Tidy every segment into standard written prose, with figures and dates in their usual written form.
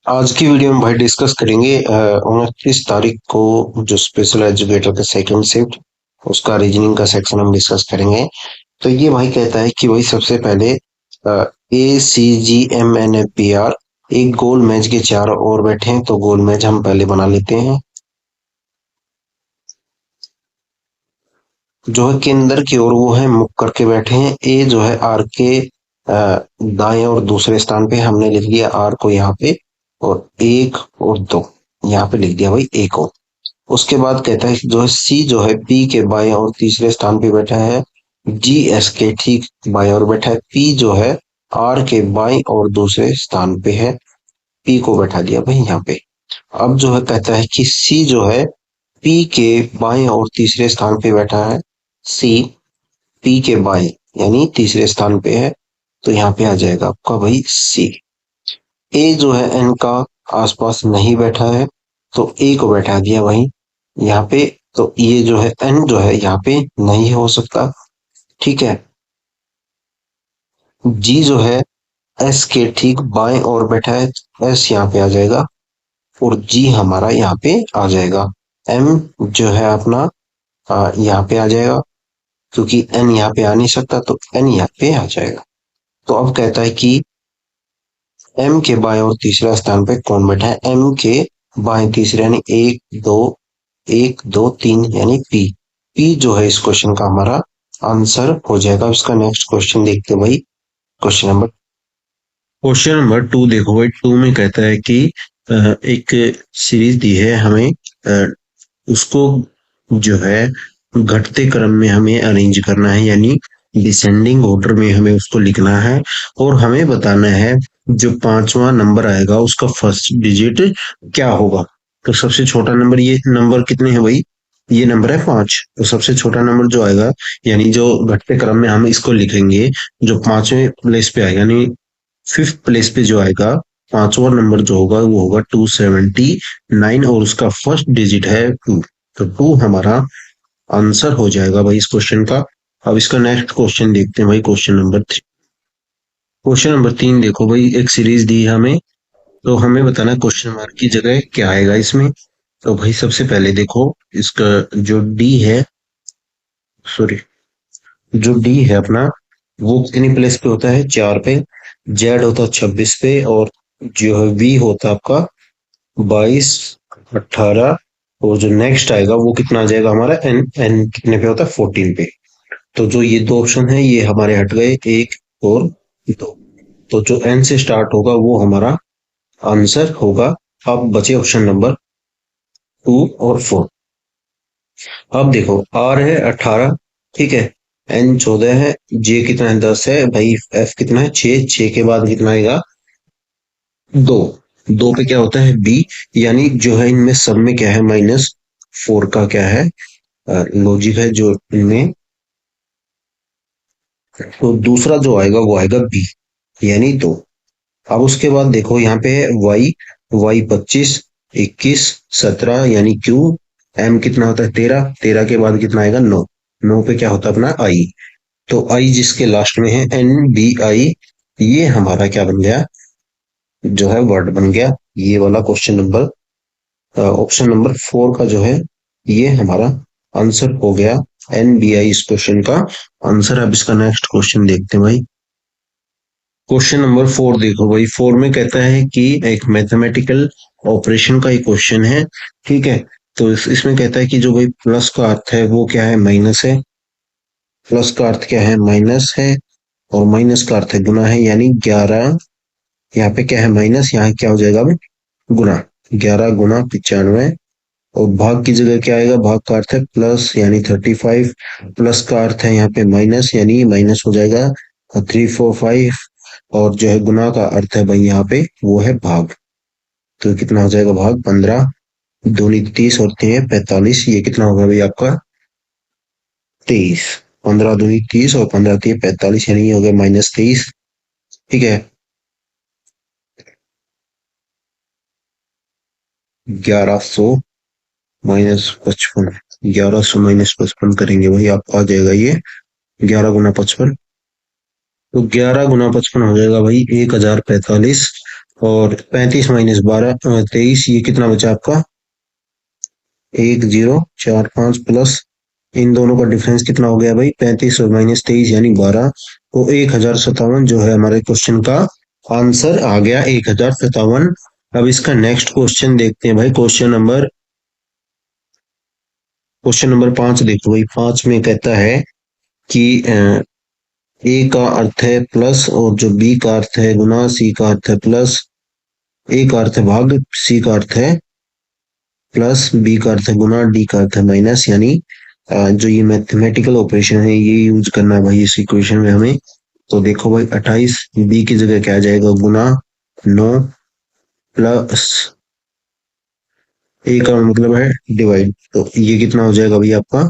आज की वीडियो में भाई डिस्कस करेंगे 29 तारीख को जो स्पेशल एजुकेटर का सेकंड शिफ्ट उसका रीजनिंग का सेक्शन हम डिस्कस करेंगे। तो ये भाई कहता है कि भाई सबसे पहले ACGMNFPR एक गोल मैच के चार ओर बैठे हैं, तो गोल मैच हम पहले बना लेते हैं। जो है केंद्र की ओर वो है मुख करके बैठे हैं। ए जो है आर के दाएं और दूसरे स्थान पे हमने लिख दिया आर को यहाँ पे, और एक और दो यहाँ पे लिख दिया भाई ए को। उसके बाद कहता है कि जो है सी जो है पी के बाएं और तीसरे स्थान पे बैठा है। जी एस के ठीक बाएं और बैठा है। पी जो है आर के बाएं और दूसरे स्थान पे है। पी को बैठा दिया भाई यहाँ पे। अब जो है कहता है कि सी जो है पी के बाएं और तीसरे स्थान पे बैठा है। सी पी के बाएं यानी तीसरे स्थान पे है, तो यहाँ पे आ जाएगा आपका भाई सी। ए जो है एन का आसपास नहीं बैठा है, तो ए को बैठा दिया वहीं यहाँ पे। तो ये जो है एन जो है यहाँ पे नहीं हो सकता, ठीक है। जी जो है एस के ठीक बाएं और बैठा है, एस यहाँ पे आ जाएगा और जी हमारा यहाँ पे आ जाएगा। एम जो है अपना यहाँ पे आ जाएगा, क्योंकि एन यहाँ पे आ नहीं सकता, तो एन यहाँ पे आ जाएगा। तो अब कहता है कि एम के बाएं और तीसरा स्थान पे कौन बैठा है। एम के बाएं तीसरे यानी एक दो तीन यानी पी। पी जो है इस क्वेश्चन का हमारा आंसर हो जाएगा। इसका नेक्स्ट क्वेश्चन देखते हैं भाई। क्वेश्चन नंबर 2 देखो भाई। 2 में कहता है कि एक सीरीज दी है हमें, उसको जो है घटते क्रम में हमें अरेंज करना है, यानी डिसेंडिंग ऑर्डर में हमें उसको लिखना है। और हमें बताना है जो पांचवा नंबर आएगा उसका फर्स्ट डिजिट क्या होगा। तो सबसे छोटा नंबर, ये नंबर कितने हैं भाई, ये नंबर है 5। तो सबसे छोटा नंबर जो आएगा, यानी जो घटते क्रम में हम इसको लिखेंगे, जो पांचवें प्लेस पे आएगा यानी फिफ्थ प्लेस पे जो आएगा, पांचवा नंबर जो होगा वो होगा 279 और उसका फर्स्ट डिजिट है 2। तो 2 हमारा आंसर हो जाएगा भाई इस क्वेश्चन का। अब इसका नेक्स्ट क्वेश्चन देखते हैं भाई। क्वेश्चन नंबर 3 देखो भाई। एक सीरीज दी है हमें, तो हमें बताना है क्वेश्चन मार्क की जगह क्या आएगा इसमें। तो भाई सबसे पहले देखो, इसका जो डी है, सॉरी, जो डी है अपना, वो कितनी प्लेस पे होता है, 4 पे। जेड होता है 26 पे, और जो है वी होता है आपका 22, 18। और जो नेक्स्ट आएगा वो कितना आ जाएगा हमारा, एन। एन कितने पे होता है, 14 पे। तो जो ये दो ऑप्शन है ये हमारे हट गए, एक और दो। तो जो एन से स्टार्ट होगा वो हमारा आंसर होगा। अब बचे ऑप्शन नंबर 2 और 4। अब देखो, आर है 18, ठीक है। एन 14 है। जे कितना है, 10 है भाई। एफ कितना है, 6। 6 के बाद कितना आएगा, 2। 2 पे क्या होता है, बी। यानी जो है इनमें सब में क्या है, -4 का क्या है, लॉजिक है जो इनमें। तो दूसरा जो आएगा वो आएगा बी, यानी 2। अब उसके बाद देखो यहाँ पे है वाई। वाई 25, 21, 17 यानी क्यू। एम कितना होता है, 13। 13 के बाद कितना आएगा, 9। 9 पे क्या होता है अपना आई। तो आई जिसके लास्ट में है, NBI, ये हमारा क्या बन गया, जो है वर्ड बन गया। ये वाला क्वेश्चन नंबर, ऑप्शन नंबर 4 का जो है, ये हमारा आंसर हो गया। NBI इस क्वेश्चन का आंसर। अब इसका नेक्स्ट क्वेश्चन देखते हैं भाई। क्वेश्चन नंबर 4 देखो भाई। 4 में कहता है कि एक मैथमेटिकल ऑपरेशन का एक क्वेश्चन है, ठीक है। तो इसमें कहता है कि जो भाई प्लस का अर्थ है वो क्या है, माइनस है। प्लस का अर्थ क्या है, माइनस है। और माइनस का अर्थ है गुना है, यानी 11। यहाँ पे क्या है, माइनस, यहाँ क्या हो जाएगा अब, गुना। 11 × 95। और भाग की जगह क्या आएगा, भाग का अर्थ है प्लस, यानी 35। प्लस का अर्थ है यहाँ पे माइनस, यानी माइनस हो जाएगा 345। और जो है गुना का अर्थ है भाई यहाँ पे वो है भाग। तो कितना हो जाएगा भाग, 15 दूनी 30 और 3 45। ये कितना होगा भाई आपका, 23। 15 दूनी 30 और 15 3 45, यानी ये हो गया -23, ठीक है। 1100 -55। 1100 -55 करेंगे भाई, आपको आ जाएगा ये 11 × 55। तो 11 × 55 हो जाएगा भाई 1045। और 35 माइनस 12 23, ये कितना बचा आपका 1045 प्लस इन दोनों का डिफरेंस कितना हो गया भाई 35 और माइनस 23 यानी 12, तो 1057 जो है हमारे क्वेश्चन का आंसर आ गया 1057। अब इसका नेक्स्ट क्वेश्चन देखते हैं भाई। क्वेश्चन नंबर 5 देखो भाई। 5 में कहता है कि ए का अर्थ है प्लस और जो बी का अर्थ है गुना, सी का अर्थ है प्लस, ए का अर्थ है भाग, सी का अर्थ है प्लस, बी का अर्थ है गुना, डी का अर्थ है माइनस, यानी जो ये मैथमेटिकल ऑपरेशन है ये यूज करना है भाई इस इक्वेशन में हमें। तो देखो भाई 28 बी की जगह क्या आ जाएगा गुना 9 प्लस ए का मतलब है डिवाइड, तो ये कितना हो जाएगा भाई आपका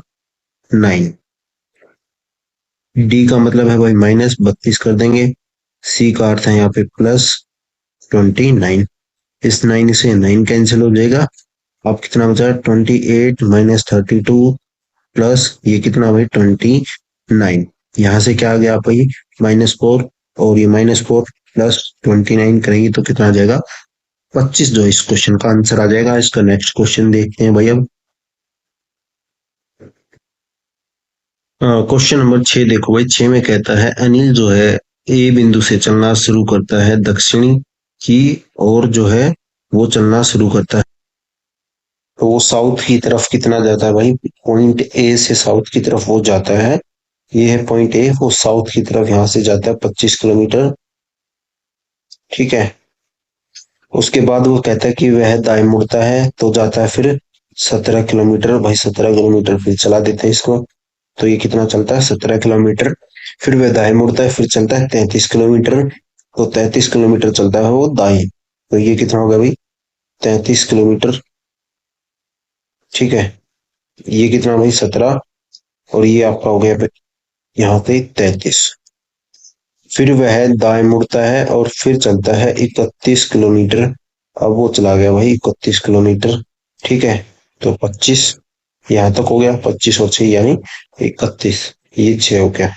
9। डी का मतलब है भाई माइनस 32 कर देंगे। सी का अर्थ है यहाँ पे प्लस 29। इस 9 से 9 कैंसिल हो जाएगा। अब कितना बचा 28 माइनस 32 प्लस ये कितना भाई 29। यहाँ से क्या आ गया आपका ये -4 और ये -4 प्लस 29 करेंगे तो कितना आ जाएगा 25, जो इस क्वेश्चन का आंसर आ जाएगा। इसका नेक्स्ट क्वेश्चन देखते हैं भाई। अब क्वेश्चन नंबर 6 देखो भाई। 6 में कहता है अनिल जो है ए बिंदु से चलना शुरू करता है दक्षिणी की और जो है वो चलना शुरू करता है, तो वो साउथ की तरफ कितना जाता है भाई, पॉइंट ए से साउथ की तरफ वो जाता है। ये है पॉइंट ए, वो साउथ की तरफ यहाँ से जाता है 25 किलोमीटर। ठीक है। उसके बाद वो कहता है कि वह दाएं मुड़ता है तो जाता है फिर 17 किलोमीटर। भाई 17 किलोमीटर फिर चला देते हैं इसको, तो ये कितना चलता है 17 किलोमीटर। फिर वह दाएं मुड़ता है, फिर चलता है 33 किलोमीटर, तो 33 किलोमीटर चलता है वो दाएं, तो ये कितना होगा भाई 33 किलोमीटर। ठीक है। ये कितना भाई 17, और ये आपका हो गया यहाँ पे 33। फिर वह दाएं मुड़ता है और फिर चलता है 31 किलोमीटर। अब वो चला गया भाई 31 किलोमीटर। ठीक है। तो 25 यहाँ तक हो गया, 25 और 6 यानी 31, ये 6 हो गया।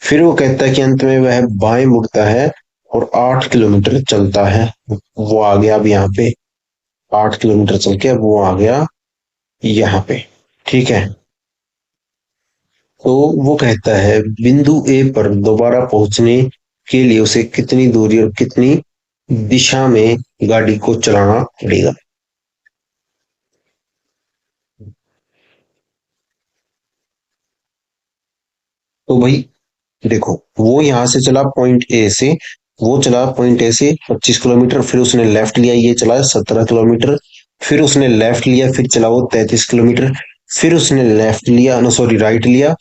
फिर वो कहता है कि अंत में वह बाएं मुड़ता है और 8 किलोमीटर चलता है। वो आ गया अब यहाँ पे 8 किलोमीटर चल के अब वो आ गया यहाँ पे। ठीक है। तो वो कहता है बिंदु ए पर दोबारा पहुंचने के लिए उसे कितनी दूरी और कितनी दिशा में गाड़ी को चलाना पड़ेगा। तो भाई देखो, वो यहाँ से चला पॉइंट ए से, वो चला पॉइंट ए से 25 किलोमीटर, फिर उसने लेफ्ट लिया, ये चला 17 किलोमीटर। फिर उसने लेफ्ट लिया, फिर चला वो 33 किलोमीटर। फिर उसने लेफ्ट लिया, नो सॉरी राइट लिया,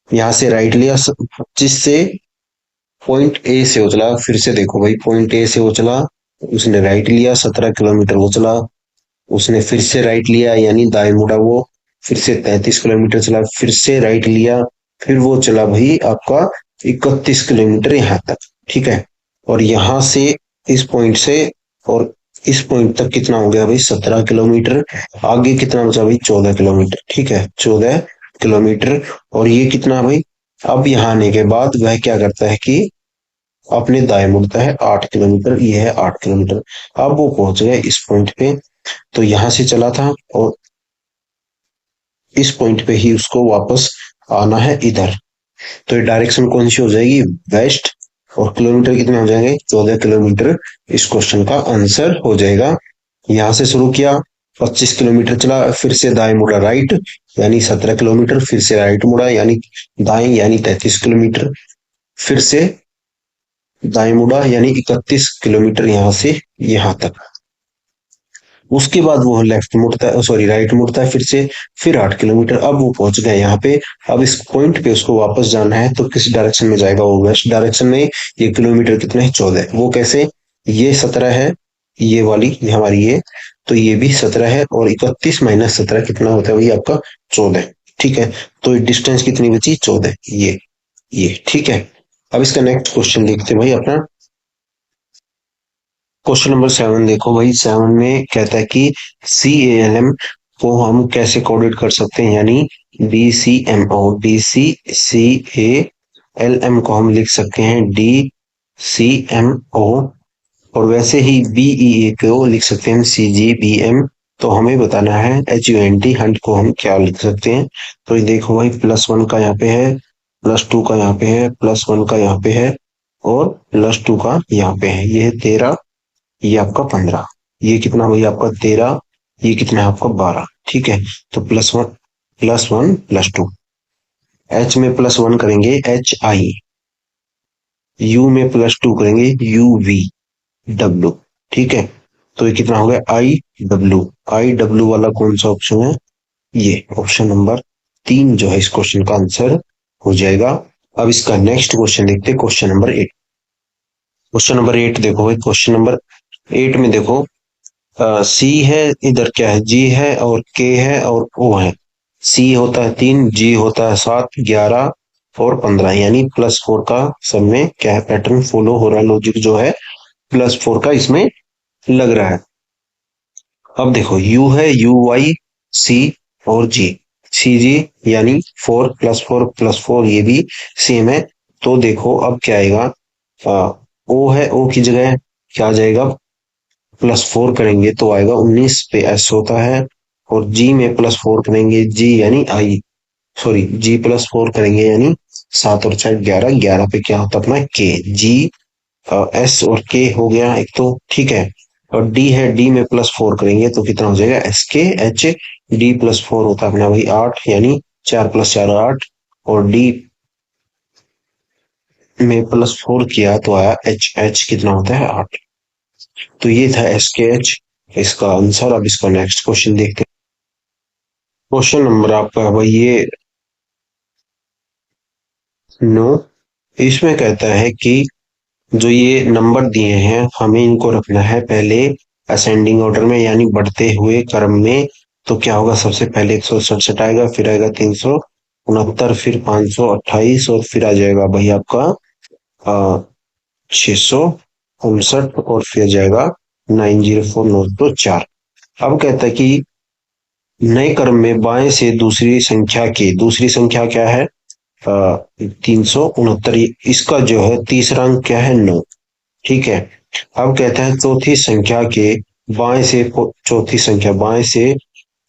यहाँ से राइट लिया 25 से पॉइंट ए से वो चला। फिर से देखो भाई पॉइंट ए से वो चला, उसने राइट लिया 17 किलोमीटर वो चला, उसने फिर से राइट लिया यानी दाएं मुड़ा वो, फिर से 33 किलोमीटर चला, फिर से राइट लिया, फिर वो चला भाई आपका 31 किलोमीटर यहाँ तक। ठीक है। और यहाँ से इस पॉइंट से और इस पॉइंट तक कितना हो गया भाई 17 किलोमीटर। आगे कितना बचा भाई 14 किलोमीटर। ठीक है, 14 किलोमीटर। और ये कितना भाई, अब यहाँ आने के बाद वह क्या करता है कि अपने दाएं मुड़ता है 8 किलोमीटर, ये है 8 किलोमीटर। अब वो पहुंच गया इस पॉइंट पे, तो यहां से चला था और इस पॉइंट पे ही उसको वापस आना है इधर, तो ये डायरेक्शन कौन सी हो जाएगी वेस्ट, और किलोमीटर कितने हो जाएंगे 14 किलोमीटर। इस क्वेश्चन का आंसर हो जाएगा। यहां से शुरू किया 25 किलोमीटर चला, फिर से दाएं मुड़ा राइट यानी 17 किलोमीटर, फिर से राइट मुड़ा यानी दाएं यानी 33 किलोमीटर, फिर से दाएं मुड़ा यानी 31 किलोमीटर यहाँ से यहाँ तक। उसके बाद वो लेफ्ट मुड़ता है, सॉरी राइट मुड़ता है फिर से, फिर 8 किलोमीटर। अब वो पहुंच गया यहाँ पे। अब इस पॉइंट पे उसको वापस जाना है, तो किस डायरेक्शन में जाएगा वो वेस्ट डायरेक्शन में। ये किलोमीटर कितने हैं 14, वो कैसे, ये 17 है, ये वाली ये हमारी ये, तो ये भी 17 है, और 31 माइनस 17 कितना होता है भाई आपका 14। ठीक है। तो डिस्टेंस कितनी बची 14, ये ठीक है। अब इसका नेक्स्ट क्वेश्चन देखते हैं भाई अपना। क्वेश्चन नंबर 7 देखो भाई। 7 में कहता है कि CALM को हम कैसे कोडेड कर सकते हैं, यानी DCMO को हम लिख सकते हैं DCMO और वैसे ही BEA को लिख सकते हैं CGBM। तो हमें बताना है HUNT हंट को हम क्या लिख सकते हैं। तो ये देखो भाई, +1 का यहाँ पे है, +2 का यहाँ पे है, +1 का यहाँ पे है, और +2 का यहाँ पे है। ये है 13, ये आपका 15, ये कितना भाई आपका 13, ये कितना है आपका 12। ठीक है, तो +1 +2, H में +1 करेंगे HI, U में +2 करेंगे UV W। ठीक है, तो ये कितना हो गया IW। IW वाला कौन सा ऑप्शन है? ये ऑप्शन नंबर 3 जो है इस क्वेश्चन का आंसर हो जाएगा। अब इसका नेक्स्ट क्वेश्चन देखते हैं, क्वेश्चन नंबर 8। क्वेश्चन नंबर 8 देखो भाई, क्वेश्चन नंबर 8 में देखो, सी है, इधर क्या है, जी है और के है और ओ है। सी होता है 3, जी होता है 7, 11 और 15, यानी +4 का सब में क्या है, पैटर्न फॉलो हो रहा है, लॉजिक जो है +4 का इसमें लग रहा है। अब देखो, यू है, UY, C और जी, CG यानी 4 +4 +4, ये भी सेम है। तो देखो अब क्या आएगा, ओ है, ओ की जगह क्या आ जाएगा, +4 करेंगे तो आएगा 19 पे S होता है। और जी में +4 करेंगे, जी यानी आई, सॉरी, जी +4 करेंगे यानी 7 और 4 11, 11 पे क्या होता है अपना के। जी S और के हो गया एक तो, ठीक है। और डी है, डी में +4 करेंगे तो कितना हो जाएगा SK H। डी +4 होता है अपना वही 8, यानी 4 + 4 8। और डी में +4 किया तो आया H कितना होता है 8। तो ये था SKH इसका आंसर। अब इसका नेक्स्ट क्वेश्चन देखते हैं। क्वेश्चन नंबर आपका है भाई ये 9। इसमें कहता है कि जो ये नंबर दिए हैं हमें इनको रखना है पहले असेंडिंग ऑर्डर में, यानी बढ़ते हुए क्रम में। तो क्या होगा, सबसे पहले 167 आएगा, फिर आएगा 369, फिर 528, और फिर आ जाएगा भाई आपका 659, और फिर जाएगा 904 904। अब कहता है कि नए क्रम में बाएं से दूसरी संख्या क्या है, 369, इसका जो है तीसरा अंक क्या है, 9। ठीक है, अब कहते हैं बाएं से बाएं से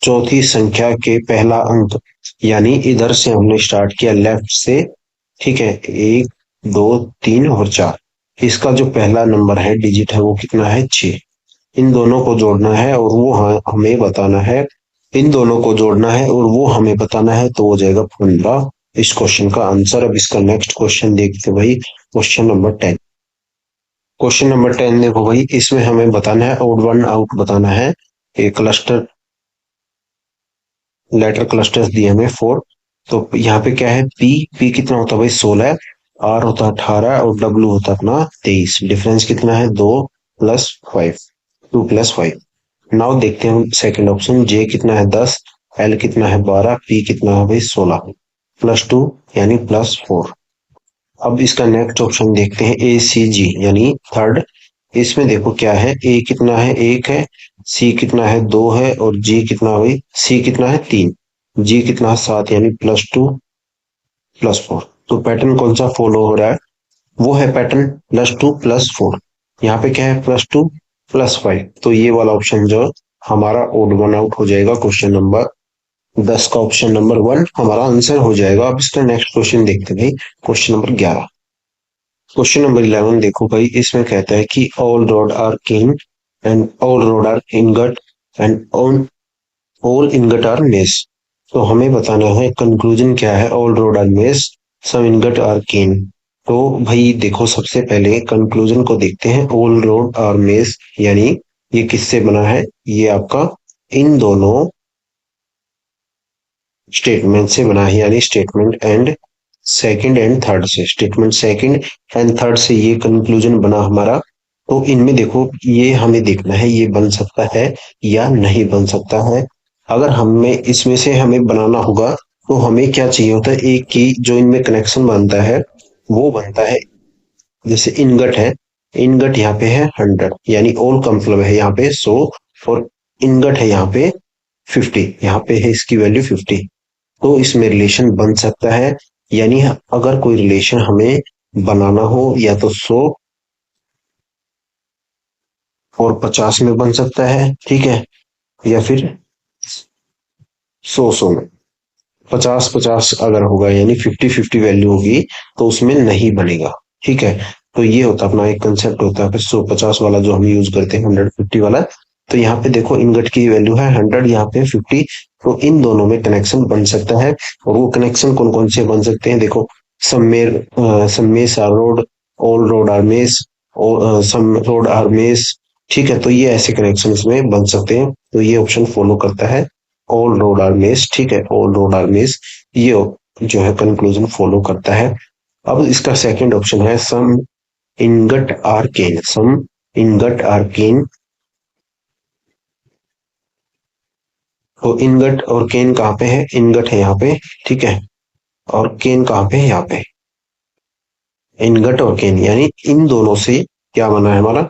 चौथी संख्या के पहला अंक, यानी इधर से हमने स्टार्ट किया लेफ्ट से। ठीक है, 1 2 3 और 4, इसका जो पहला नंबर है, डिजिट है, वो कितना है, 6। इन दोनों को जोड़ना है और वो हमें बताना है, इन दोनों को जोड़ना है और वो हमें बताना है, तो हो जाएगा 15 इस क्वेश्चन का आंसर। अब इसका नेक्स्ट क्वेश्चन देखते हैं भाई, क्वेश्चन नंबर 10। क्वेश्चन नंबर 10 देखो भाई, इसमें हमें बताना है ओड वन आउट बताना है। एक क्लस्टर, लेटर क्लस्टर्स दिए हमें 4। तो यहाँ पे क्या है, पी कितना होता है भाई, 16, आर होता है 18, और डब्ल्यू होता है अपना 23। डिफरेंस कितना है, 2 + 5, 2 + 5। नाउ देखते हैं सेकंड ऑप्शन, जे कितना है 10, एल कितना है 12, पी कितना है भाई 16, +2 यानी +4। अब इसका नेक्स्ट ऑप्शन देखते हैं, ACG यानी थर्ड। इसमें देखो क्या है, ए कितना है 1 है, सी कितना है 2 है, और जी कितना है भाई, सी कितना है 3, जी कितना है 7, यानी +2 +4। तो पैटर्न कौन सा फॉलो हो रहा है, वो है पैटर्न +2 +4। यहाँ पे क्या है, +2 +5। तो ये वाला ऑप्शन जो हमारा ओड वन आउट हो जाएगा, क्वेश्चन नंबर 10 का ऑप्शन नंबर 1 हमारा आंसर हो जाएगा। अब इसका नेक्स्ट क्वेश्चन देखते हैं भाई, क्वेश्चन नंबर 11। क्वेश्चन नंबर 11 देखो भाई, इसमें कहता है कि all road are king and all road are ingot and all ingot are mess. तो हमें बताना है कंक्लूजन क्या है, all road are mess, some ingot are keen. तो भाई देखो, सबसे पहले कंक्लूजन को देखते हैं। ऑल रोड आर मेस यानी ये किससे बना है, ये आपका इन दोनों स्टेटमेंट से बना है, यानी statement and second and third से, स्टेटमेंट सेकंड एंड थर्ड से ये कंक्लूजन बना हमारा। तो इनमें देखो, ये हमें देखना है ये बन सकता है या नहीं बन सकता है। अगर हमें इसमें से हमें बनाना होगा तो हमें क्या चाहिए होता है, एक की जो इनमें कनेक्शन बनता है वो बनता है। जैसे इनगट है, इनगट यहाँ पे है 100, यानी ऑल का मतलब है यहाँ पे 100, और इनगट है यहाँ पे 50, यहाँ पे है इसकी वैल्यू 50। तो इसमें रिलेशन बन सकता है, यानी अगर कोई रिलेशन हमें बनाना हो या तो 100 और 50 में बन सकता है, ठीक है, या फिर 100 में। 50-50 अगर होगा यानी 50-50 वैल्यू होगी तो उसमें नहीं बनेगा, ठीक है। तो ये होता है अपना एक कंसेप्ट होता है फिर 150 वाला जो हम यूज करते हैं, 150 वाला। तो यहाँ पे देखो इनगट की वैल्यू है 100, यहाँ पे 50। तो इन दोनों में कनेक्शन बन सकता है। और वो कनेक्शन कौन कौन से बन सकते हैं देखो, some are road, all road are mess, और सम रोड आर मेस, ठीक है। तो ये ऐसे कनेक्शन इसमें बन सकते हैं, तो ये ऑप्शन फॉलो करता है ऑल रोड आर मेस, ठीक है, ऑल रोड आर मेस, ये जो है कंक्लूजन फॉलो करता है। अब इसका सेकंड ऑप्शन है some ingot are cane, some ingot are cane. तो इनगट और केन कहाँ पे है, इनगट है यहाँ पे, ठीक है, और केन कहाँ पे है यहाँ पे, इनगट और केन यानी इन दोनों से क्या बना है हमारा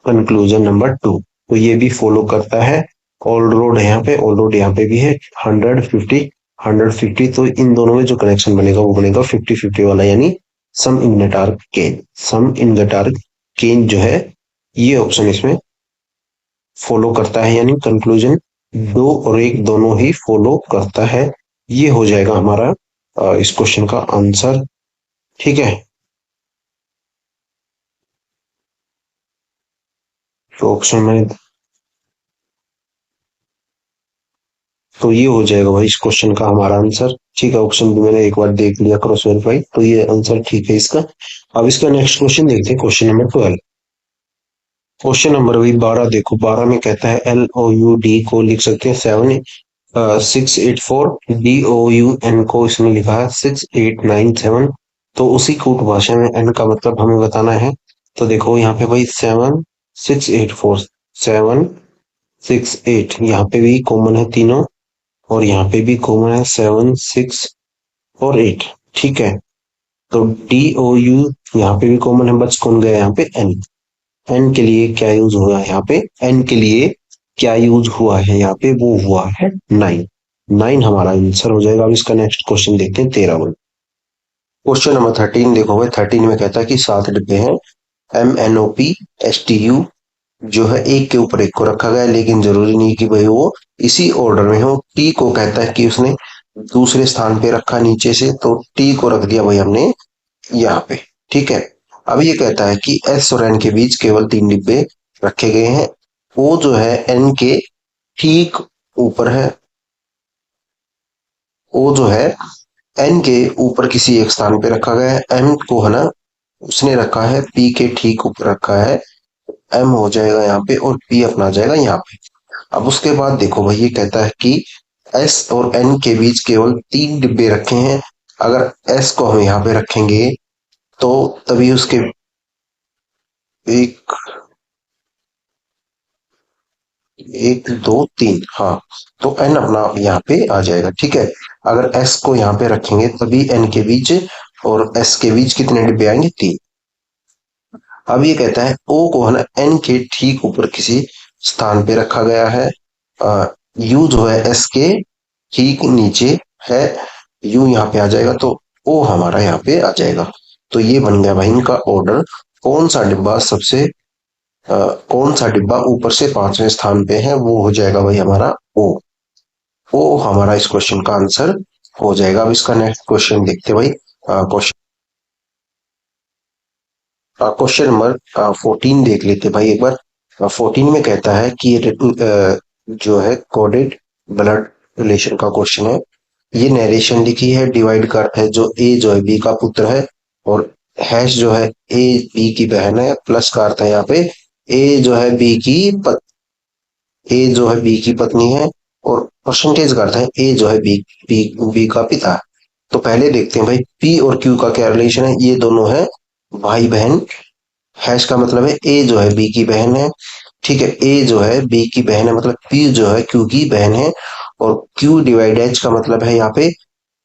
कंक्लूजन नंबर 2। तो ये भी फॉलो करता है। ऑल रोड है यहाँ पे, ऑल रोड यहाँ पे भी है, 150 तो इन दोनों में जो कनेक्शन बनेगा वो बनेगा 50-50 वाला, यानी सम इन गटार केन, सम इन गटार केन जो है ये ऑप्शन इसमें फॉलो करता है, यानी कंक्लूजन 2 और 1 दोनों ही फॉलो करता है। ये हो जाएगा हमारा इस क्वेश्चन का आंसर, ठीक है। तो ऑप्शन में तो ये हो जाएगा भाई इस क्वेश्चन का हमारा आंसर, ठीक है। ऑप्शन भी मैंने एक बार देख लिया क्रॉस वेरीफाई, तो ये आंसर ठीक है इसका। अब इसका नेक्स्ट क्वेश्चन देखते हैं, क्वेश्चन नंबर 12। क्वेश्चन नंबर वही 12 देखो, 12 में कहता है LOUD को लिख सकते हैं 684, DOUN को इसमें लिखा है 6897। तो उसी कूट भाषा में n का मतलब हमें बताना है। तो देखो यहाँ पे भाई 7684, 768, यहाँ पे भी कॉमन है तीनों, और यहाँ पे भी कॉमन है 7, 6 और 8, ठीक है। तो DOU यहाँ पे भी कॉमन है, बच कौन गया यहाँ पे N। एन के लिए क्या यूज हुआ है यहाँ पे, एन के लिए क्या यूज हुआ है यहाँ पे, वो हुआ है 9। 9 हमारा आंसर हो जाएगा। अब इसका नेक्स्ट क्वेश्चन देखते हैं 13 में। क्वेश्चन नंबर 13 देखो भाई, 13 में कहता है कि 7 डिब्बे हैं MNOP STU, जो है एक के ऊपर एक को रखा गया है, लेकिन जरूरी नहीं कि भाई वो इसी ऑर्डर में हो। टी को कहता है कि उसने दूसरे स्थान पे रखा नीचे से, तो टी को रख दिया भाई हमने यहाँ पे, ठीक है। अब ये कहता है कि एस और एन के बीच केवल 3 डिब्बे रखे गए हैं। ओ जो है एन के ठीक ऊपर है, ओ जो है एन के ऊपर किसी एक स्थान पे रखा गया है। एम को है ना उसने रखा है पी के ठीक ऊपर रखा है, एम हो जाएगा यहाँ पे और पी अपना आ जाएगा यहाँ पे। अब उसके बाद देखो भाई ये कहता है कि एस और एन के बीच केवल 3 डिब्बे रखे हैं। अगर एस को हम यहाँ पे रखेंगे तो तभी उसके एक, 1 2 3, हाँ, तो एन अपना यहाँ पे आ जाएगा, ठीक है। अगर एस को यहाँ पे रखेंगे तभी एन के बीच और एस के बीच कितने डिब्बे आएंगे, 3। अब ये कहता है ओ को है ना एन के ठीक ऊपर किसी स्थान पे रखा गया है। यू जो है एस के ठीक नीचे है, यू यहाँ पे आ जाएगा, तो ओ हमारा यहाँ पे आ जाएगा। तो ये बन गया भाई इनका ऑर्डर। कौन सा डिब्बा सबसे कौन सा डिब्बा ऊपर से 5वें स्थान पे है, वो हो जाएगा भाई हमारा ओ। ओ हमारा इस क्वेश्चन का आंसर हो जाएगा। अब इसका नेक्स्ट क्वेश्चन देखते हैं भाई। क्वेश्चन नंबर 14 देख लेते हैं भाई एक बार। 14 में कहता है कि ये जो है कोडेड ब्लड रिलेशन का क्वेश्चन है। ये नरेशन लिखी है, डिवाइड का अर्थ है जो ए जो है बी का पुत्र है, और हैश जो है ए बी की बहन है, प्लस का अर्थ है यहाँ पे ए जो है बी की ए जो है बी की पत्नी है, और परसेंटेज का अर्थ है ए जो है बी का पिता है। तो पहले देखते हैं भाई पी और क्यू का क्या रिलेशन है। ये दोनों है भाई बहन। हैश का मतलब है ए जो है बी की बहन है, ठीक है। ए जो है बी की बहन है मतलब पी जो है क्यू की बहन है, और क्यू डिवाइड एच का मतलब है यहाँ पे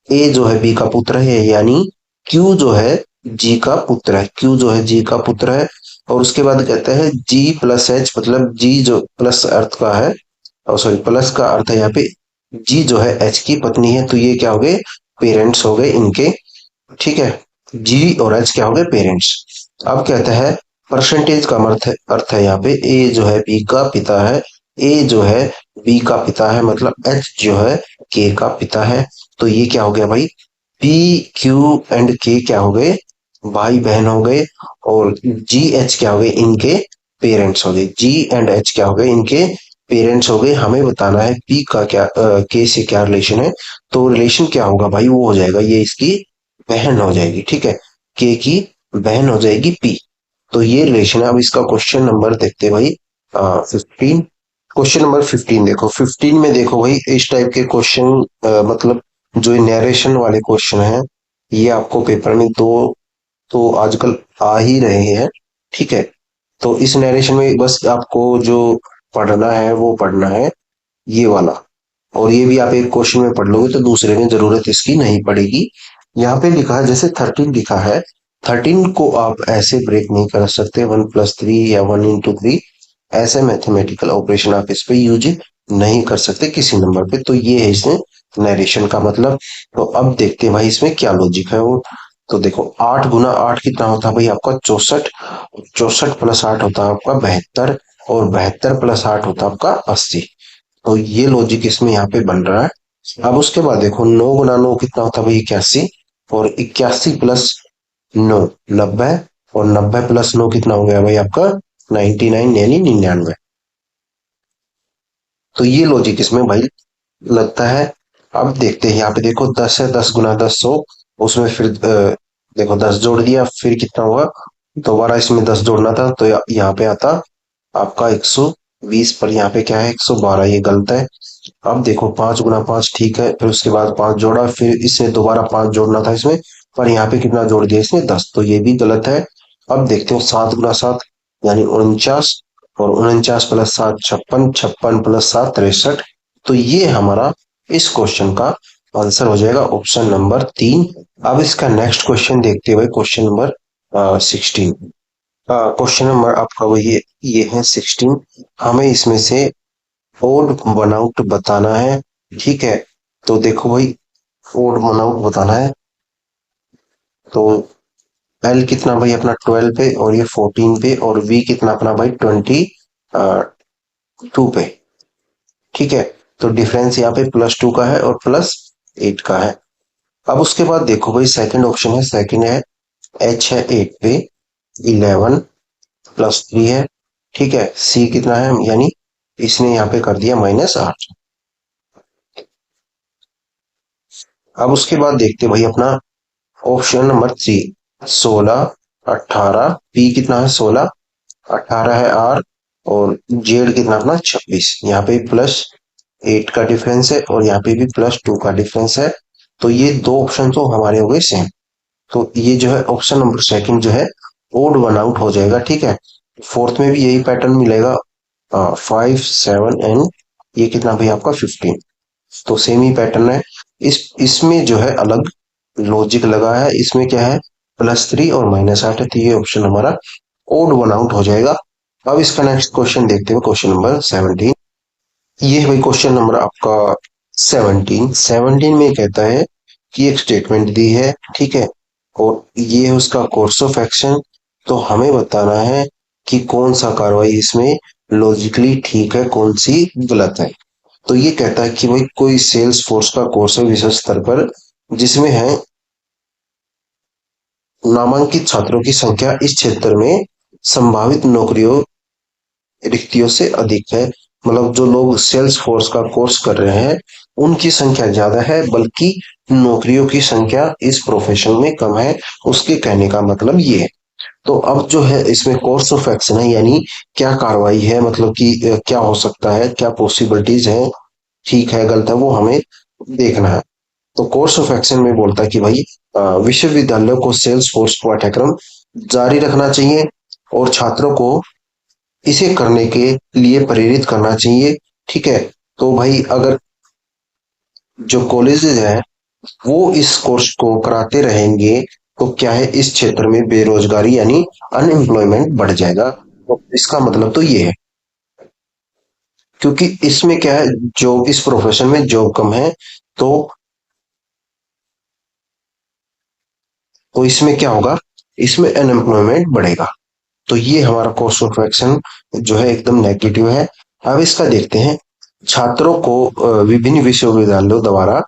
ए जो है बी का पुत्र है, यानी क्यू जो है जी का पुत्र है, क्यू जो है जी का पुत्र है। और उसके बाद कहता है जी प्लस एच, मतलब जी जो प्लस अर्थ का है, और सॉरी प्लस का अर्थ है यहाँ पे जी जो है एच की पत्नी है। तो ये क्या हो गए, पेरेंट्स हो गए इनके, ठीक है। जी और एच क्या हो गए, पेरेंट्स। अब कहता है परसेंटेज का अर्थ है यहाँ पे ए जो है बी का पिता है, ए जो है बी का पिता है, मतलब एच जो है के का पिता है। तो ये क्या हो गया भाई, पी क्यू एंड के क्या हो गए, भाई बहन हो गए, और जी एच क्या हो गए, इनके पेरेंट्स हो गए। जी एंड एच क्या हो गए, इनके पेरेंट्स हो गए। हमें बताना है पी का क्या के से क्या रिलेशन है। तो रिलेशन क्या होगा भाई, वो हो जाएगा ये इसकी बहन हो जाएगी, ठीक है, के की बहन हो जाएगी पी। तो ये रिलेशन है। अब इसका क्वेश्चन नंबर देखते हैं भाई 15। क्वेश्चन नंबर 15 देखो, 15 में देखो भाई इस टाइप के क्वेश्चन, मतलब जो नरेशन वाले क्वेश्चन है, ये आपको पेपर में दो तो आजकल आ ही रहे हैं, ठीक है। तो इस नरेशन में बस आपको जो पढ़ना है वो पढ़ना है ये वाला, और ये भी आप एक क्वेश्चन में पढ़ लोगे तो दूसरे में जरूरत इसकी नहीं पड़ेगी। यहाँ पे लिखा है जैसे 13 लिखा है, 13 को आप ऐसे ब्रेक नहीं कर सकते 1+3 या 1 into 3, ऐसे मैथमेटिकल ऑपरेशन आप इस पे यूज नहीं कर सकते किसी नंबर पे। तो ये है इसमें नरेशन का मतलब। तो अब देखते हैं भाई इसमें क्या लॉजिक है वो। तो देखो 8 × 8 कितना होता है भाई आपका 64, 64 + 8 होता है आपका 72, और 72 + 8 होता है आपका 80। तो ये लॉजिक इसमें यहाँ पे बन रहा है। अब उसके बाद देखो 9 × 9 कितना होता है भाई 81, और 81 + 9 90, और 90 + 9 कितना हो गया भाई आपका 99 यानी 99। तो ये लॉजिक इसमें भाई लगता है। अब देखते हैं यहाँ पे देखो 10 है, 10 × 10 100, उसमें फिर देखो 10 जोड़ दिया, फिर कितना हुआ, दोबारा इसमें 10 जोड़ना था तो यहाँ पे आता आपका 120, पर यहाँ पे क्या है 112, ये गलत है। अब देखो 5 × 5 ठीक है, फिर उसके बाद 5 जोड़ा, फिर इसमें दोबारा 5 जोड़ना था इसमें, पर यहाँ पे कितना जोड़ दिया इसमें 10, तो ये भी गलत है। अब देखते हो 7 × 7 यानी 49, और 49 + 7 56, 56 + 7 63। तो ये हमारा इस क्वेश्चन का आंसर हो जाएगा ऑप्शन नंबर 3। अब इसका नेक्स्ट क्वेश्चन देखते हुए क्वेश्चन नंबर 16। क्वेश्चन नंबर आपका वही ये है 16। हमें इसमें से ओड वन आउट बताना है, ठीक है। तो देखो भाई ओड वन आउट बताना है, तो एल कितना भाई अपना 12 पे, और ये 14 पे, और वी कितना अपना भाई 22 पे, ठीक है। तो डिफरेंस यहाँ पे +2 का है और +8 का है। अब उसके बाद देखो भाई सेकंड ऑप्शन है, सेकंड है एच है 8 पे, 11 +3 है, ठीक है। सी कितना है, यानी इसने यहाँ पे कर दिया -8। अब उसके बाद देखते हैं भाई अपना ऑप्शन नंबर 3, 16 18, पी कितना है 16, 18 है आर, और जेड कितना अपना 26। यहाँ पे +8 का डिफरेंस है, और यहाँ पे भी +2 का डिफरेंस है। तो ये दो ऑप्शन तो हमारे हो गए सेम। तो ये जो है ऑप्शन नंबर सेकंड जो है ओड वन आउट हो जाएगा, ठीक है। फोर्थ में भी यही पैटर्न मिलेगा, 5 7 एंड ये कितना भाई आपका 15। तो सेम ही पैटर्न है। इसमें जो है अलग लॉजिक लगा है, इसमें क्या है +3 और -8 है, तो ये ऑप्शन हमारा ओड वन आउट हो जाएगा। अब इसका नेक्स्ट क्वेश्चन देखते हैं, क्वेश्चन नंबर 17। ये है भाई क्वेश्चन नंबर आपका 17। 17 में कहता है कि एक स्टेटमेंट दी है, ठीक है, और ये है उसका कोर्स ऑफ एक्शन। तो हमें बताना है कि कौन सा कार्रवाई इसमें लॉजिकली ठीक है, कौन सी गलत है। तो ये कहता है कि भाई कोई सेल्स फोर्स का कोर्स है विश्व स्तर पर, जिसमें है नामांकित छात्रों की संख्या इस क्षेत्र में संभावित नौकरियों रिक्तियों से अधिक है। मतलब जो लोग सेल्स फोर्स का कोर्स कर रहे हैं उनकी संख्या ज्यादा है, बल्कि नौकरियों की संख्या इस प्रोफेशन में कम है, उसके कहने का मतलब ये है। तो अब जो है इसमें कोर्स ऑफ एक्शन है, यानी क्या कार्रवाई है, मतलब कि क्या हो सकता है, क्या पॉसिबिलिटीज है, ठीक है गलत है, वो हमें देखना है। तो कोर्स ऑफ एक्शन में बोलता है कि भाई विश्वविद्यालयों को सेल्स फोर्स पाठ्यक्रम जारी रखना चाहिए, और छात्रों को इसे करने के लिए प्रेरित करना चाहिए, ठीक है। तो भाई अगर जो कॉलेजेस हैं वो इस कोर्स को कराते रहेंगे तो क्या है इस क्षेत्र में बेरोजगारी यानी अनएम्प्लॉयमेंट बढ़ जाएगा। तो इसका मतलब तो ये है, क्योंकि इसमें क्या है जॉब, इस प्रोफेशन में जॉब कम है, तो इसमें क्या होगा, इसमें अनएम्प्लॉयमेंट बढ़ेगा। तो ये हमारा कोर्स ऑफ एक्शन जो है एकदम नेगेटिव है। अब इसका देखते हैं, छात्रों को विभिन्न विश्वविद्यालयों द्वारा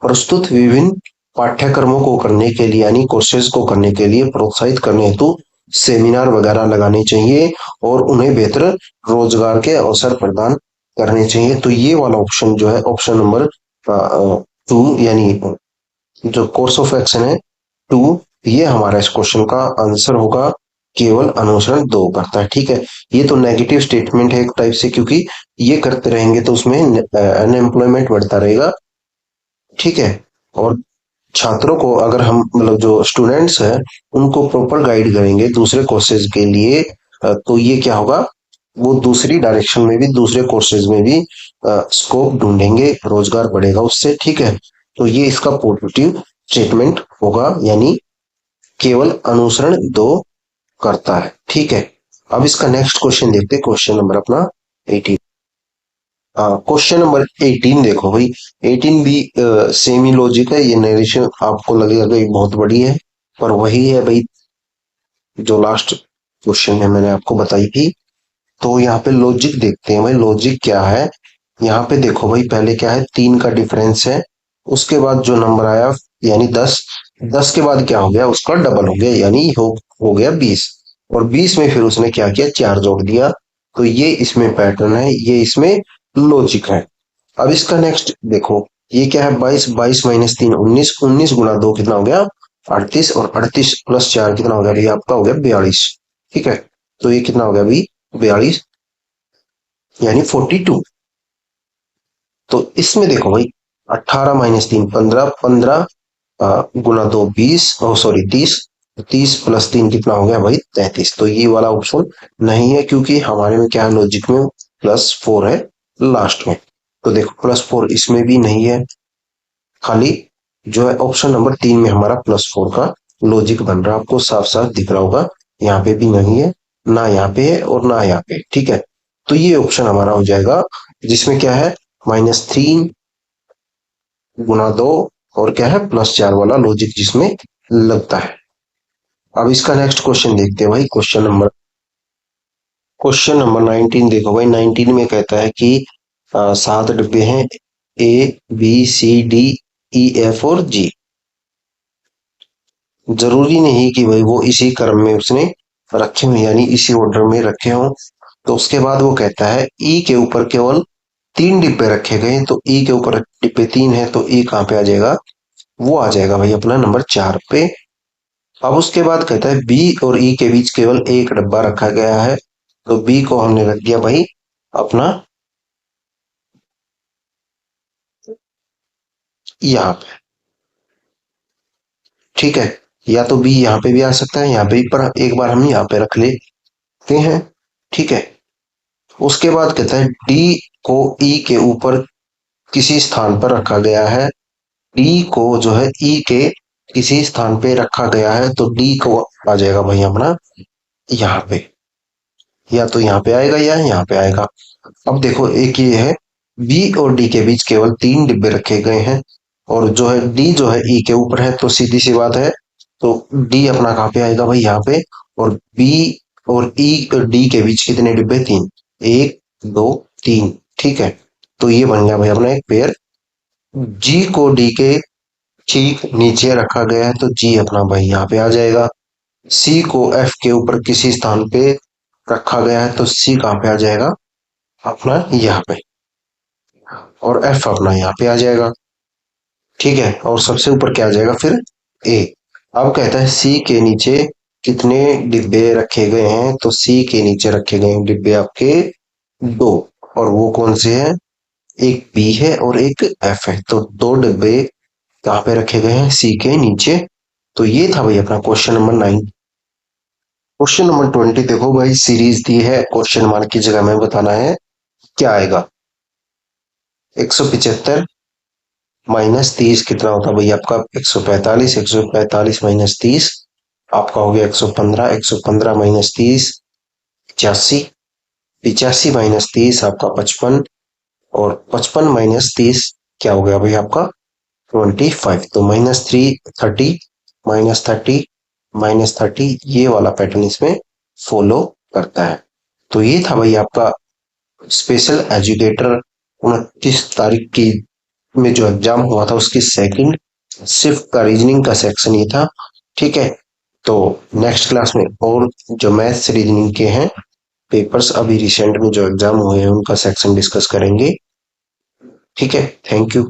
प्रस्तुत विभिन्न पाठ्यक्रमों को करने के लिए यानी कोर्सेज को करने के लिए प्रोत्साहित करने हेतु सेमिनार वगैरह लगाने चाहिए और उन्हें बेहतर रोजगार के अवसर प्रदान करने चाहिए। तो ये वाला ऑप्शन जो है ऑप्शन नंबर 2 यानी जो कोर्स ऑफ एक्शन है 2, ये हमारा इस क्वेश्चन का आंसर होगा। केवल अनुसरण 2 करता है। ठीक है, ये तो नेगेटिव स्टेटमेंट है एक टाइप से, क्योंकि ये करते रहेंगे तो उसमें अनएम्प्लॉयमेंट बढ़ता रहेगा। ठीक है, और छात्रों को अगर हम मतलब जो स्टूडेंट्स हैं उनको प्रॉपर गाइड करेंगे दूसरे कोर्सेज के लिए, तो ये क्या होगा, वो दूसरी डायरेक्शन में भी दूसरे कोर्सेज में भी स्कोप ढूंढेंगे, रोजगार बढ़ेगा उससे। ठीक है, तो ये इसका पॉजिटिव स्टेटमेंट होगा, यानी केवल अनुसरण 2 करता है। ठीक है, अब इसका नेक्स्ट क्वेश्चन देखते हैं, क्वेश्चन नंबर अपना 18। क्वेश्चन नंबर 18 देखो भाई, 18 भी सेमी लॉजिक है। ये नरेशन आपको लगेगा कि बहुत बड़ी है, पर वही है भाई जो लास्ट क्वेश्चन में मैंने आपको बताई थी। तो यहाँ पे लॉजिक देखते हैं भाई, लॉजिक क्या है। यहाँ पे देखो भाई, पहले क्या है, 3 का डिफरेंस है, उसके बाद जो नंबर आया यानी 10, 10 के बाद क्या हो गया, उसका डबल हो गया, यानी हो गया 20, और 20 में फिर उसने क्या किया, 4 जोड़ दिया। तो ये इसमें पैटर्न है, ये इसमें लॉजिक है। अब इसका नेक्स्ट देखो, ये क्या है, 22, 22 माइनस 3 19, 19 गुना 2 कितना हो गया, 38, और 38 प्लस 4 कितना हो गया, ये आपका हो गया 42। ठीक है, तो ये कितना हो गया भाई, 42 यानी 42। तो इसमें देखो भाई, 18 माइनस 3 15, 15 गुना 2 20, ओ सॉरी 30, 30 प्लस 3 कितना हो गया भाई 33। तो ये वाला ऑप्शन नहीं है, क्योंकि हमारे में क्या है, लॉजिक में +4 है लास्ट में। तो देखो +4 इसमें भी नहीं है, खाली जो है ऑप्शन नंबर 3 में हमारा +4 का लॉजिक बन रहा है, आपको साफ साफ दिख रहा होगा। यहाँ पे भी नहीं है, ना यहाँ पे है और ना यहाँ पे। ठीक है, तो ये ऑप्शन हमारा हो जाएगा जिसमें क्या है, -3 गुना 2 और क्या है +4 वाला लॉजिक जिसमें लगता है। अब इसका नेक्स्ट क्वेश्चन देखते हैं भाई, क्वेश्चन नंबर 19 देखो भाई, 19 में कहता है कि 7 डिब्बे हैं, A B C D E F और G। जरूरी नहीं कि भाई वो इसी क्रम में उसने रखे हुए यानी इसी ऑर्डर में रखे हों। तो उसके बाद वो कहता है ई के ऊपर केवल 3 डिब्बे रखे गए, तो ई के ऊपर डिब्बे 3 है, तो ई कहाँ पे आ जाएगा, वो आ जाएगा भाई अपना नंबर 4 पे। अब उसके बाद कहता है बी और ई के बीच केवल एक डब्बा रखा गया है, तो बी को हमने रख दिया भाई अपना यहाँ पे। ठीक है, या तो बी यहाँ पे भी आ सकता है, यहाँ पे भी, पर एक बार हम यहाँ पे रख लेते हैं। ठीक है, उसके बाद कहता है डी को ई के ऊपर किसी स्थान पर रखा गया है, डी को जो है ई के किसी स्थान पे रखा गया है, तो डी को आ जाएगा भाई अपना यहाँ पे, या तो यहाँ पे आएगा या यहाँ पे आएगा। अब देखो एक ये है, बी और डी के बीच केवल 3 डिब्बे रखे गए हैं, और जो है डी जो है ई के ऊपर है, तो सीधी सी बात है, तो डी अपना कहाँ पे आएगा भाई यहाँ पे, और बी और ई और डी के बीच कितने डिब्बे, 3, 1 2 3। ठीक है, तो ये बन गया भाई अपना एक पेयर। जी को डी के ठीक नीचे रखा गया है, तो जी अपना भाई यहाँ पे आ जाएगा। सी को एफ के ऊपर किसी स्थान पे रखा गया है, तो सी कहाँ पे आ जाएगा अपना यहाँ पे, और एफ अपना यहाँ पे आ जाएगा। ठीक है, और सबसे ऊपर क्या आ जाएगा फिर, ए। अब कहता है सी के नीचे कितने डिब्बे रखे गए हैं, तो सी के नीचे रखे गए हैं डिब्बे आपके 2, और वो कौन से हैं, एक बी है और एक एफ है, तो 2 डिब्बे कहाँ पे रखे गए हैं, सी के नीचे। तो ये था भाई अपना क्वेश्चन नंबर 9। क्वेश्चन नंबर 20 देखो भाई, सीरीज दी है, क्वेश्चन मार्क की जगह में बताना है क्या आएगा। 175 -30 कितना होता है भाई आपका, 145, 145 -30 आपका हो गया 115, 115 -30 85, 85 -30 आपका 55, और 55 -30 क्या हो गया भाई आपका 25। तो -3 30 -30 -30 ये वाला पैटर्न इसमें फॉलो करता है। तो ये था भाई आपका स्पेशल एजुकेटर 29 तारीख की में जो एग्जाम हुआ था उसकी सेकंड शिफ्ट का रीजनिंग का सेक्शन ये था। ठीक है, तो नेक्स्ट क्लास में और जो मैथ्स रीजनिंग के हैं पेपर्स अभी रिसेंट में जो एग्जाम हुए हैं उनका सेक्शन डिस्कस करेंगे। ठीक है, थैंक यू।